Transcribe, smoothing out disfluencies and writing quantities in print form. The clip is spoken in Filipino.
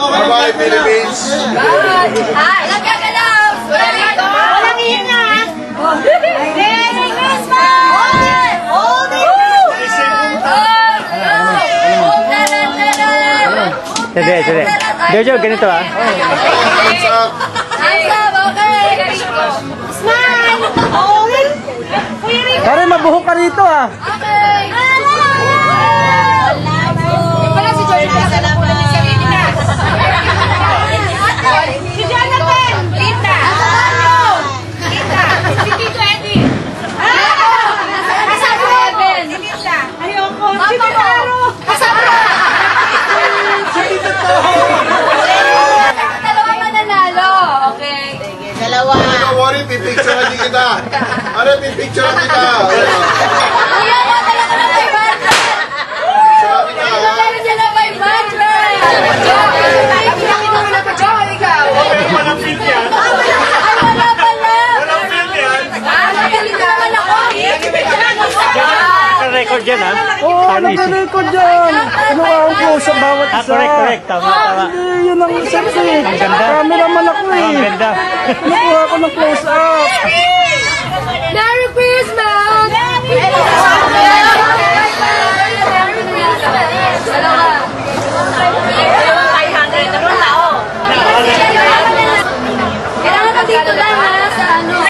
Bye-bye, Philippines! Nagkagalaw! Walang ingat! Merry Christmas! Sige. Jojo, ganito ah. Hands up, okay! Smile! Pare, mabuhok ka rito ah. Okay! Wala si George pala sa lapo na sarili na. Si Jonathan! Lita! Lita! Si Tito Eddie! Kasama Evan! Si Lita! Ayoko! Si Taro! Kasama! Si Tito to! Dalawa mananalo! Okay? Dalawa! Don't worry, pipicturean din kita! Ano, pipicturean kita! Kuya, natala ka na may budget! Natala siya na may budget! Ay, pinakita mo na pa, John, ikaw! Walang film yan. Ay, wala pala! Walang film yan. Magaling naman ako! Naka-record dyan ah. Oo, naka-record dyan. Ano ang close sa bawat isa? Correct. Tama. Hindi, yun ang sexy. Ang ganda. Cameraman ako eh. Ang ganda. Nakuha ko ng close up. Merry Christmas! Kailangan nandito